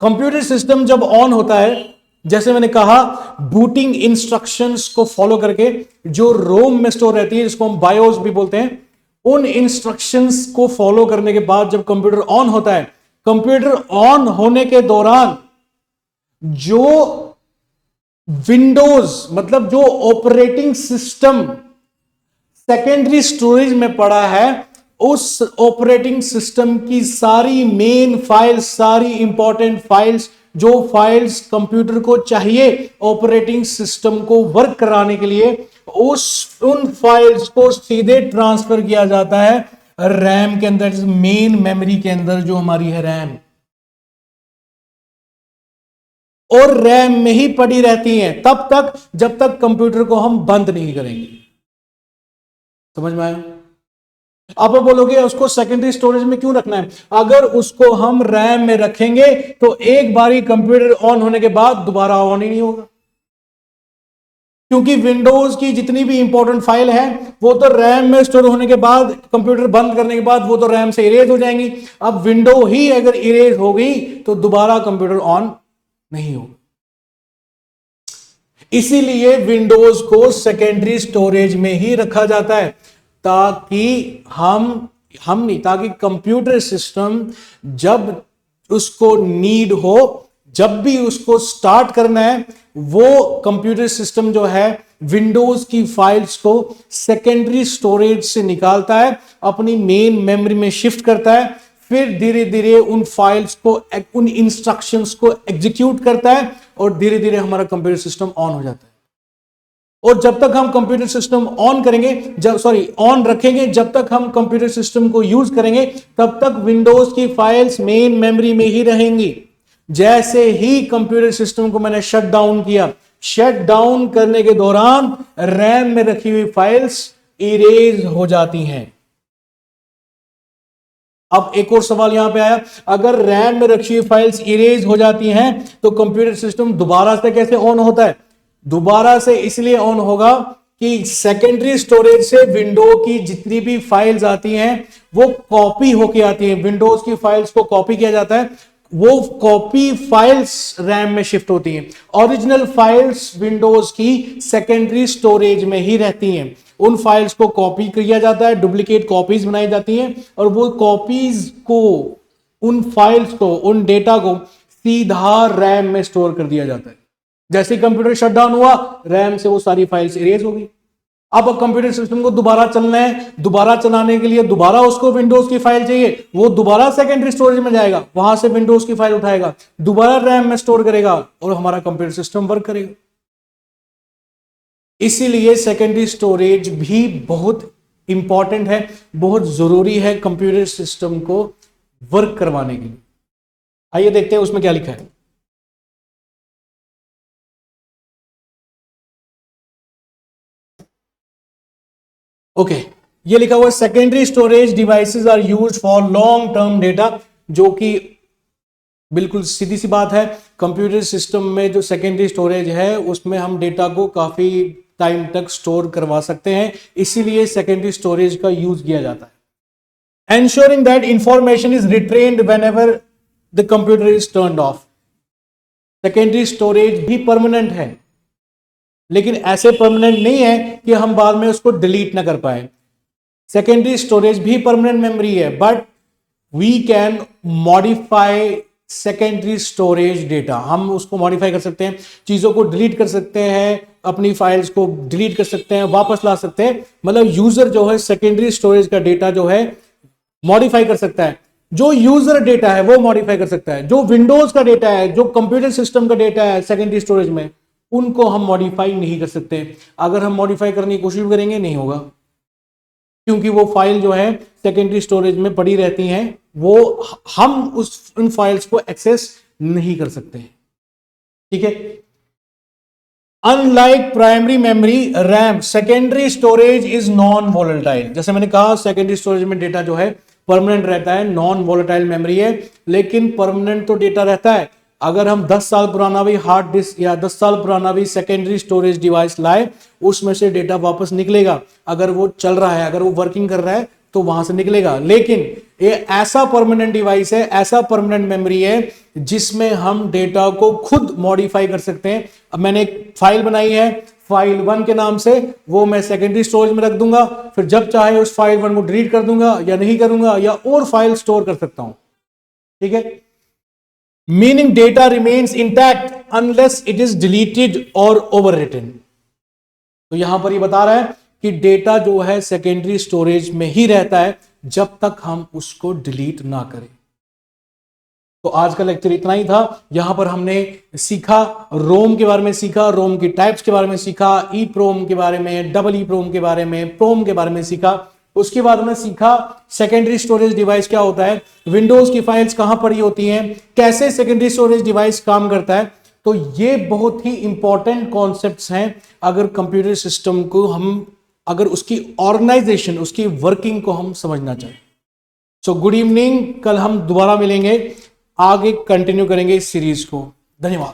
कंप्यूटर सिस्टम जब ऑन होता है, जैसे मैंने कहा, बूटिंग इंस्ट्रक्शंस को फॉलो करके जो रोम में स्टोर रहती है, जिसको हम बायोस भी बोलते हैं, उन इंस्ट्रक्शंस को फॉलो करने के बाद जब कंप्यूटर ऑन होता है, कंप्यूटर ऑन होने के दौरान जो विंडोज, मतलब जो ऑपरेटिंग सिस्टम सेकेंडरी स्टोरेज में पड़ा है, उस ऑपरेटिंग सिस्टम की सारी मेन फाइल्स, सारी इंपॉर्टेंट फाइल्स, जो फाइल्स कंप्यूटर को चाहिए ऑपरेटिंग सिस्टम को वर्क कराने के लिए, उन फाइल्स को सीधे ट्रांसफर किया जाता है रैम के अंदर, मेन मेमोरी के अंदर जो हमारी है रैम, और रैम में ही पड़ी रहती हैं तब तक जब तक कंप्यूटर को हम बंद नहीं करेंगे। समझ में आया? आप बोलोगे उसको सेकेंडरी स्टोरेज में क्यों रखना है? अगर उसको हम रैम में रखेंगे तो एक बारी कंप्यूटर ऑन होने के बाद दोबारा ऑन ही नहीं होगा, क्योंकि विंडोज की जितनी भी इंपॉर्टेंट फाइल है वो तो रैम में स्टोर होने के बाद, कंप्यूटर बंद करने के बाद वो तो रैम से इरेज हो जाएंगी। अब विंडो ही अगर इरेज हो गई तो दोबारा कंप्यूटर ऑन नहीं होगा। इसीलिए विंडोज को सेकेंडरी स्टोरेज में ही रखा जाता है, ताकि हम नहीं, ताकि कंप्यूटर सिस्टम जब उसको नीड हो, जब भी उसको स्टार्ट करना है, वो कंप्यूटर सिस्टम जो है विंडोज की फाइल्स को सेकेंडरी स्टोरेज से निकालता है, अपनी मेन मेमोरी में शिफ्ट करता है, फिर धीरे धीरे उन फाइल्स को, उन इंस्ट्रक्शंस को एग्जीक्यूट करता है और धीरे धीरे हमारा कंप्यूटर सिस्टम ऑन हो जाता है। और जब तक हम कंप्यूटर सिस्टम ऑन रखेंगे, जब तक हम कंप्यूटर सिस्टम को यूज करेंगे, तब तक विंडोज की फाइल्स मेन मेमोरी में ही रहेंगी। जैसे ही कंप्यूटर सिस्टम को मैंने शट डाउन किया, शट डाउन करने के दौरान रैम में रखी हुई फाइल्स इरेज हो जाती हैं। अब एक और सवाल यहां पे आया, अगर रैम में रखी हुई फाइल्स इरेज हो जाती हैं तो कंप्यूटर सिस्टम दोबारा से कैसे ऑन होता है? दोबारा से इसलिए ऑन होगा कि सेकेंडरी स्टोरेज से विंडो की जितनी भी फाइल्स आती हैं वो कॉपी होके आती हैं, विंडोज की फाइल्स को कॉपी किया जाता है, वो कॉपी फाइल्स रैम में शिफ्ट होती हैं। ओरिजिनल फाइल्स विंडोज की सेकेंडरी स्टोरेज में ही रहती हैं, उन फाइल्स को कॉपी किया जाता है, डुप्लीकेट कॉपीज बनाई जाती हैं और वो कॉपीज को, उन फाइल्स को, उन डेटा को सीधा रैम में स्टोर कर दिया जाता है। जैसे ही कंप्यूटर शटडाउन हुआ, रैम से वो सारी फाइल्स इरेज हो गई। अब कंप्यूटर सिस्टम को दोबारा चलना है, दोबारा चलाने के लिए दोबारा उसको विंडोज की फाइल चाहिए, वो दोबारा सेकेंडरी स्टोरेज में जाएगा, वहां से विंडोज की फाइल उठाएगा, दोबारा रैम में स्टोर करेगा और हमारा कंप्यूटर सिस्टम वर्क करेगा। इसीलिए सेकेंडरी स्टोरेज भी बहुत इंपॉर्टेंट है, बहुत जरूरी है कंप्यूटर सिस्टम को वर्क करवाने के लिए। आइए देखते हैं उसमें क्या लिखा है। ओके, ये लिखा हुआ secondary storage devices are used for long term data, जो कि बिल्कुल सीधी सी बात है। कंप्यूटर सिस्टम में जो सेकेंडरी स्टोरेज है उसमें हम डेटा को काफी टाइम तक स्टोर करवा सकते हैं, इसीलिए सेकेंडरी स्टोरेज का यूज किया जाता है। Ensuring that information is retained whenever the computer is turned off. Secondary storage भी परमानेंट है, लेकिन ऐसे परमानेंट नहीं है कि हम बाद में उसको डिलीट ना कर पाए। सेकेंडरी स्टोरेज भी परमानेंट मेमोरी है, but we can modify secondary storage data. हम उसको मॉडिफाई कर सकते हैं, चीजों को डिलीट कर सकते हैं, अपनी फाइल्स को डिलीट कर सकते हैं, वापस ला सकते हैं। मतलब यूजर जो है सेकेंडरी स्टोरेज का डेटा जो है मॉडिफाई कर सकता है। जो यूजर डेटा है वो मॉडिफाई कर सकता है, जो विंडोज का डेटा है, जो कंप्यूटर सिस्टम का डेटा है सेकेंडरी स्टोरेज में, उनको हम मॉडिफाई नहीं कर सकते। अगर हम मॉडिफाई करने की कोशिश करेंगे नहीं होगा, क्योंकि वो फाइल जो है सेकेंडरी स्टोरेज में पड़ी रहती हैं, वो हम उन फाइल्स को एक्सेस नहीं कर सकते। ठीक है। Unlike primary memory RAM, secondary storage is non volatile. जैसे मैंने कहा सेकेंडरी स्टोरेज में डेटा जो है परमानेंट रहता है, नॉन वोलेटाइल मेमोरी है, लेकिन परमानेंट तो डेटा रहता है। अगर हम 10 साल पुराना भी हार्ड डिस्क या 10 साल पुराना भी सेकेंडरी स्टोरेज डिवाइस लाए, उसमें से डेटा वापस निकलेगा। अगर वो चल रहा है, अगर वो वर्किंग कर रहा है तो वहां से निकलेगा। लेकिन ये ऐसा परमानेंट डिवाइस है, ऐसा परमानेंट मेमोरी है जिसमें हम डेटा को खुद मॉडिफाई कर सकते हैं। अब मैंने एक फाइल बनाई है फाइल 1 के नाम से, वो मैं सेकेंडरी स्टोरेज में रख दूंगा, फिर जब चाहे उस फाइल 1 को डिलीट कर दूंगा या नहीं करूंगा, या और फाइल स्टोर कर सकता हूं। ठीक है। Meaning data remains intact unless it is deleted और ओवररिटन। तो यहां पर ये बता रहा है कि डेटा जो है सेकेंडरी स्टोरेज में ही रहता है जब तक हम उसको डिलीट ना करें। तो आज का लेक्चर इतना ही था। यहां पर हमने सीखा रोम के बारे में, सीखा रोम की टाइप्स के बारे में, सीखा ईप्रोम के बारे में, डबल ईप्रोम के बारे में, प्रोम के बारे में सीखा। उसके बाद हमने सीखा सेकेंडरी स्टोरेज डिवाइस क्या होता है, विंडोज की फाइल्स कहां पड़ी होती हैं, कैसे सेकेंडरी स्टोरेज डिवाइस काम करता है। तो ये बहुत ही इंपॉर्टेंट कॉन्सेप्ट्स हैं अगर कंप्यूटर सिस्टम को हम अगर उसकी ऑर्गेनाइजेशन, उसकी वर्किंग को हम समझना चाहिए। सो गुड इवनिंग, कल हम दोबारा मिलेंगे, आगे कंटिन्यू करेंगे इस सीरीज को। धन्यवाद।